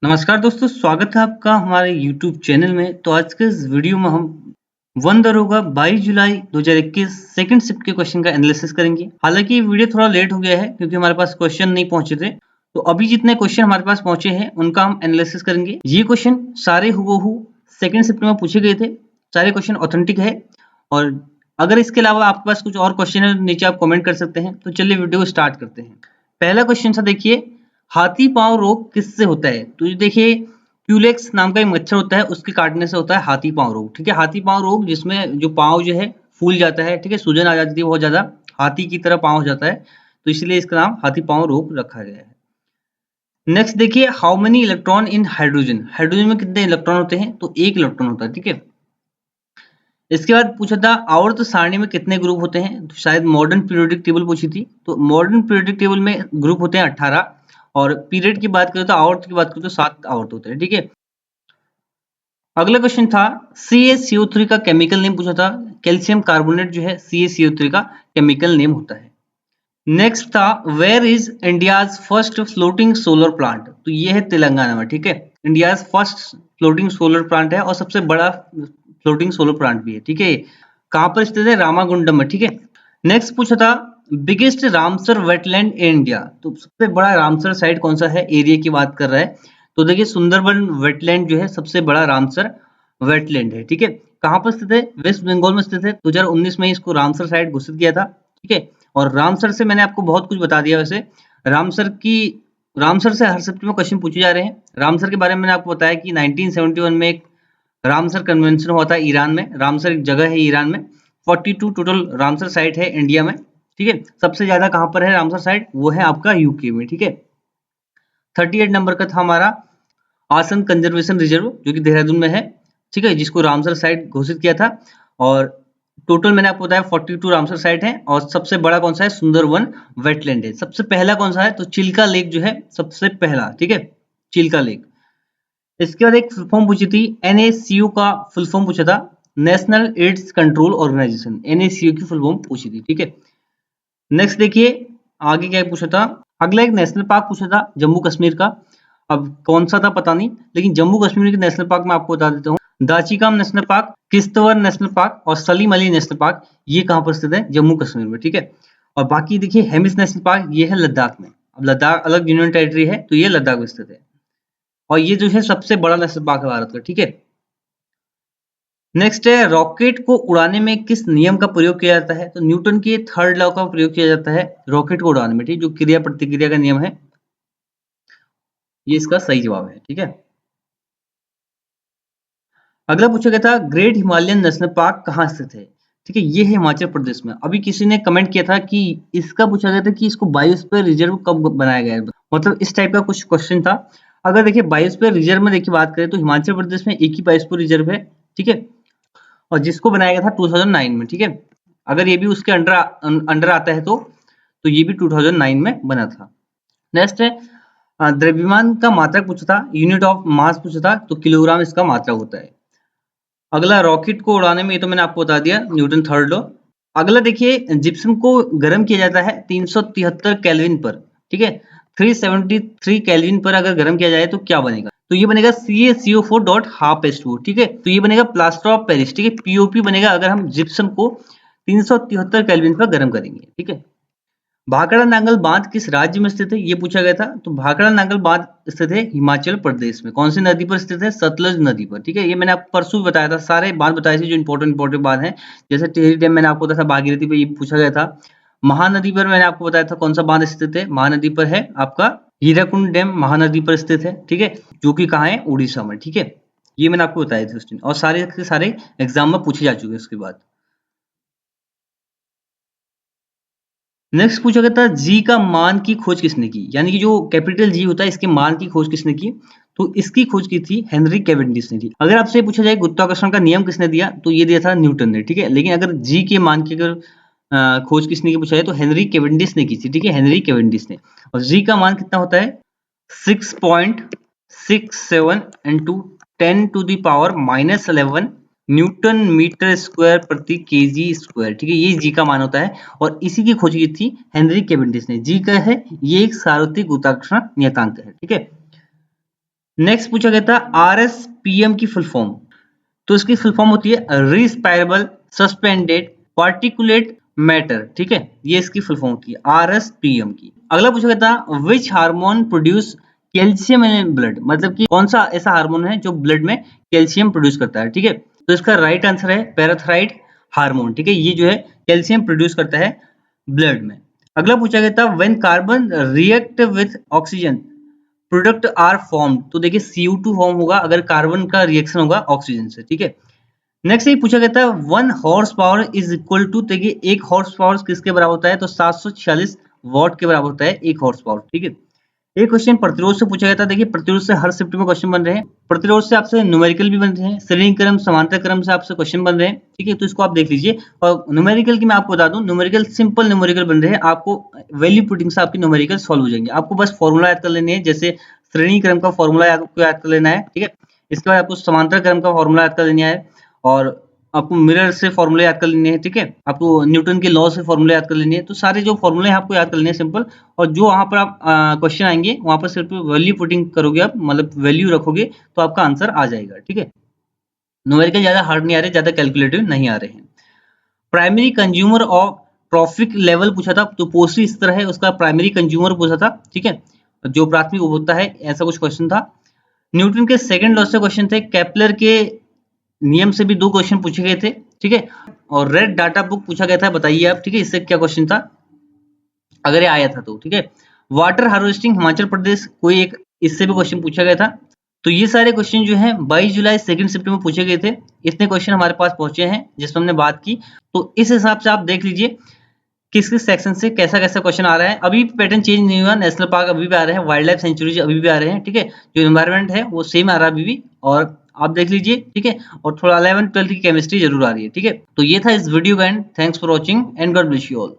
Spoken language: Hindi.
नमस्कार दोस्तों, स्वागत है आपका हमारे YouTube चैनल में। तो आज के इस वीडियो में हम वन दरोगा 22 जुलाई 2021 सेकंड शिफ्ट के क्वेश्चन का एनालिसिस करेंगे। हालांकि ये वीडियो थोड़ा लेट हो गया है क्योंकि हमारे पास क्वेश्चन नहीं पहुंचे थे। तो अभी जितने क्वेश्चन हमारे पास पहुंचे हैं उनका हम एनालिसिस करेंगे। ये क्वेश्चन सारे हुबहू सेकंड शिफ्ट में पूछे गए थे, सारे क्वेश्चन ऑथेंटिक है। और अगर इसके अलावा आपके पास कुछ और क्वेश्चन है नीचे आप कॉमेंट कर सकते हैं। तो चलिए वीडियो को स्टार्ट करते हैं। पहला क्वेश्चन सा देखिए, हाथी पांव रोग किससे होता है? तो ये देखिए, क्यूलेक्स नाम का एक मच्छर होता है, उसके काटने से होता है हाथी पांव रोग। ठीक है, हाथी पांव रोग जिसमें जो पांव जो है फूल जाता है, ठीक है, सूजन आ जाती है बहुत ज्यादा, हाथी की तरह पांव हो जाता है, तो इसलिए इसका नाम हाथी पांव रोग रखा गया है। नेक्स्ट देखिए, how many electron in hydrogen? Hydrogen में कितने इलेक्ट्रॉन होते हैं? तो एक इलेक्ट्रॉन होता है। ठीक है, इसके बाद पूछा था आवर्त सारणी में कितने ग्रुप होते हैं? तो शायद मॉडर्न पीरियोडिक टेबल पूछी थी। तो मॉडर्न पीरियोडिक टेबल में ग्रुप होते हैं 18, और पीरियड की बात करें तो आवर्त की बात करें तो 7 आवर्त होते हैं। ठीक है, अगला क्वेश्चन था CaCO3 का केमिकल नेम पूछा था। कैल्शियम कार्बोनेट जो है CaCO3 का केमिकल नेम होता है। नेक्स्ट था where is India's first floating solar plant? तो ये है तेलंगाना में। ठीक है, India's first floating solar plant है और सबसे बड़ा फ्लोटिंग सोलर प्लांट भी है। ठीक है, कहाँ पर स्थित है? रामागुंडम में। ठीक है, नेक्स्ट पूछा था biggest Ramsar wetland in India? तो सबसे बड़ा रामसर साइट कौन सा है? एरिया की बात कर रहा है। तो देखिए, सुंदरबन वेटलैंड जो है सबसे बड़ा रामसर वेटलैंड है। ठीक है, कहाँ पर स्थित है? वेस्ट बंगाल में स्थित है। 2019 में इसको रामसर साइट घोषित किया था। ठीक है, और रामसर से मैंने आपको बहुत कुछ बता दिया। वैसे रामसर से हर शिफ्ट में क्वेश्चन पूछे जा रहे हैं। रामसर के बारे में मैंने आपको बताया कि 1971 में एक रामसर कन्वेंशन हुआ था ईरान में। रामसर एक जगह है ईरान में। 42 टोटल रामसर साइट है इंडिया में। ठीक है, सबसे ज्यादा कहां पर है रामसर साइट? वो है आपका यूके में। ठीक है, 38 नंबर का था हमारा आसन कंजर्वेशन रिजर्व जो कि देहरादून में है। ठीक है, जिसको रामसर साइट घोषित किया था। और टोटल मैंने आपको बताया 42 रामसर साइट है। और सबसे बड़ा कौन सा है? सुंदरवन वेटलैंड है। सबसे पहला कौन सा है? तो चिल्का लेक जो है सबसे पहला। ठीक है, चिल्का लेक। इसके बाद एक फुल फॉर्म पूछी थी, NaCO का फुल फॉर्म पूछा था, national AIDS control organisation. NaCO की फुल फॉर्म पूछी थी। ठीक है, नेक्स्ट देखिए आगे क्या पूछा था। अगला एक नेशनल पार्क पूछा था जम्मू कश्मीर का। अब कौन सा था पता नहीं, लेकिन जम्मू कश्मीर के नेशनल पार्क में आपको बता देता हूँ। Dachigam national park, Kishtwar national park और सलीम अली नेशनल पार्क, ये कहाँ पर स्थित है? जम्मू कश्मीर में। ठीक है, और बाकी देखिए हेमिस नेशनल पार्क ये है लद्दाख में। अब लद्दाख अलग यूनियन टेरिटरी है, तो ये लद्दाख में स्थित है। और ये जो है सबसे बड़ा नेशनल पार्क है भारत का। ठीक है, नेक्स्ट है रॉकेट को उड़ाने में किस नियम का प्रयोग किया जाता है? तो न्यूटन के थर्ड लॉ का प्रयोग किया जाता है रॉकेट को उड़ाने में। ठीक, जो क्रिया प्रतिक्रिया का नियम है, ये इसका सही जवाब है। ठीक है, अगला पूछा गया था ग्रेट हिमालयन नेशनल पार्क कहाँ स्थित है? ठीक है, ये है हिमाचल प्रदेश में। अभी किसी ने कमेंट किया था कि इसका पूछा गया था कि इसको बायोस्फीयर रिजर्व कब बनाया गया है, मतलब इस टाइप का कुछ क्वेश्चन था। अगर देखिए बायोस्फीयर रिजर्व में देखिए बात करें तो हिमाचल प्रदेश में एक ही बायोस्फीयर रिजर्व है। ठीक है, और जिसको बनाया गया था 2009 में। ठीक है, अगर ये भी उसके अंडर अंडर आता है तो ये भी 2009 में बना था। नेक्स्ट है द्रव्यमान का मात्रक पूछा था, यूनिट ऑफ मास पूछा था, तो किलोग्राम इसका मात्रक होता है। अगला रॉकेट को उड़ाने में, ये तो मैंने आपको बता दिया, न्यूटन थर्ड लॉ। अगला देखिए जिप्सम को गर्म किया जाता है 373 केल्विन पर। ठीक है, 373 केल्विन पर अगर गर्म किया जाए तो क्या बनेगा? तो ये बनेगा CaCO4 डॉट हाफ H2O। ठीक है, तो ये बनेगा प्लास्टर ऑफ पेरिस। ठीक है, POP बनेगा अगर हम जिप्सम को 373 केल्विन पर गर्म करेंगे। ठीक है, भाखड़ा नांगल बांध किस राज्य में स्थित है? ये पूछा गया था। तो भाखड़ा नांगल बांध स्थित है हिमाचल प्रदेश में। कौन सी नदी पर स्थित है? सतलज नदी पर। ठीक है, ये मैंने आपको परसों भी बताया था, सारे बांध बताए थे जो इंपॉर्टेंट बांध है। जैसे टिहरी डैम मैंने आपको बताया था, भागीरथी पे ये पूछा गया था। महानदी पर मैंने आपको बताया था कौन सा बांध स्थित है। महानदी पर है आपका हीराकुंड डैम, महानदी पर स्थित है। ठीक है, जो कि कहाँ है? उड़ीसा में। ठीक है, ये मैंने आपको बताया था उस दिन, और सारे के सारे एग्जाम में पूछे जा चुके हैं उसके बाद। नेक्स्ट पूछा गया था जी का मान की खोज किसने की? यानी कि जो कैपिटल जी होता है इसके मान की खोज किसने की? तो इसकी खोज की थी हेनरी कैवेंडिश ने की। अगर आपसे पूछा जाए गुरुत्वाकर्षण का नियम किसने दिया, तो ये दिया था न्यूटन ने। ठीक है, लेकिन अगर जी के मान की अगर खोज किसने की पूछा जाए तो हेनरी कैवेंडिश ने की थी। ठीक है, हेनरी कैवेंडिश ने। और जी का मान कितना होता है? 6.67 इंटू 10⁻⁻11 न्यूटन मीटर स्क्वायर प्रति केजी स्क्वायर। ठीक है, ये जी का मान होता है, और इसी की खोज की थी हेनरी कैवेंडिश ने। जी का है ये एक सार्वत्रिक गुरुत्वाकर्षण नियतांक है। ठीक है, नेक्स्ट पूछा गया था RSPM की फुल फॉर्म, तो इसकी फुल फॉर्म होती है रिस्पायरेबल सस्पेंडेड पार्टिकुलेट मैटर, ठीक है, ये इसकी फुल फॉर्म होती है RSPM की। अगला पूछा गया था which hormone produce calcium in blood, मतलब कि कौन सा ऐसा हार्मोन है जो ब्लड में कैल्शियम प्रोड्यूस करता है, ठीक है, तो इसका राइट आंसर है पैराथायराइड हार्मोन, ठीक है, ये जो है कैल्शियम प्रोड्यूस करता है ब्लड में। अगला पूछा गया था when carbon react with oxygen product are form, तो देखिए CO2 फॉर्म होगा अगर कार्बन का रिएक्शन होगा ऑक्सीजन से, ठीक है। नेक्स्ट ये पूछा गया था 1 horsepower is equal to, देखिए 1 हॉर्स पावर किसके बराबर होता है, तो 746 वॉट के बराबर होता है 1 हॉर्स पावर, ठीक है। एक क्वेश्चन प्रतिरोध से पूछा गया था, देखिए प्रतिरोध से हर शिफ्ट में क्वेश्चन बन रहे हैं, प्रतिरोध से आपसे न्यूमेरिकल भी बन रहे हैं, श्रेणी क्रम समांतर क्रम से आपसे क्वेश्चन बन रहे हैं, ठीक है, तो इसको आप देख लीजिए। और न्यूमेरिकल की मैं आपको बता दूं, न्यूमेरिकल सिंपल न्यूमेरिकल बन रहे हैं, आपको वैल्यू पुटिंग से आपके न्यूमेरिकल सॉल्व हो जाएंगे, आपको बस फॉर्मूला याद कर लेने हैं, जैसे श्रेणी क्रम का फॉर्मूला आपको याद कर लेना है, ठीक है। इसके बाद आपको समांतर क्रम का फॉर्मूला याद कर लेना है, और आपको मिरर से फॉर्मूले याद कर लेने हैं, ठीक है, आपको न्यूटन के लॉ से फॉर्मूले याद कर लेने हैं, तो सारे जो फॉर्मूले हैं आपको याद कर लेने हैं सिंपल। और जो वहां पर आप क्वेश्चन आएंगे वहां पर सिर्फ वैल्यू पुटिंग करोगे आप, मतलब वैल्यू रखोगे तो आपका आंसर आ जाएगा, ठीक है। न्यूमेरिकल ज्यादा हार्ड नहीं आ रहे, ज्यादा कैलकुलेटिव नहीं आ रहे हैं। Primary consumer of trophic level पूछा था, तो पोस्टी इस तरह है, उसका प्राइमरी कंज्यूमर पूछा था, ठीक है, जो प्राथमिक उपभोक्ता है, ऐसा कुछ क्वेश्चन था। न्यूटन के सेकंड लॉ से क्वेश्चन थे, केपलर के नियम से भी 2 क्वेश्चन पूछे गए थे, ठीक है, और रेड डाटा बुक पूछा गया था, बताइए आप, ठीक है, इससे क्या क्वेश्चन था अगर ये आया था तो, ठीक है। वाटर हार्वेस्टिंग हिमाचल प्रदेश, कोई एक इससे भी क्वेश्चन पूछा गया था। तो ये सारे क्वेश्चन जो है 22 जुलाई सेकंड शिफ्ट में पूछे गए थे, इतने क्वेश्चन हमारे पास पहुंचे हैं जिसमें हमने बात की। तो इस हिसाब से आप देख लीजिए किस किस सेक्शन से कैसा कैसा क्वेश्चन आ रहा है। अभी पैटर्न चेंज नहीं हुआ, नेशनल पार्क अभी भी आ रहे हैं, वाइल्ड लाइफ सेंचुरीज अभी भी आ रहे हैं, ठीक है, जो एनवायरनमेंट है वो सेम आ रहा है अभी भी, और आप देख लीजिए, ठीक है, और थोड़ा 11th 12th की केमिस्ट्री जरूर आ रही है, ठीक है। तो ये था इस वीडियो का and, thanks for watching and God bless you all.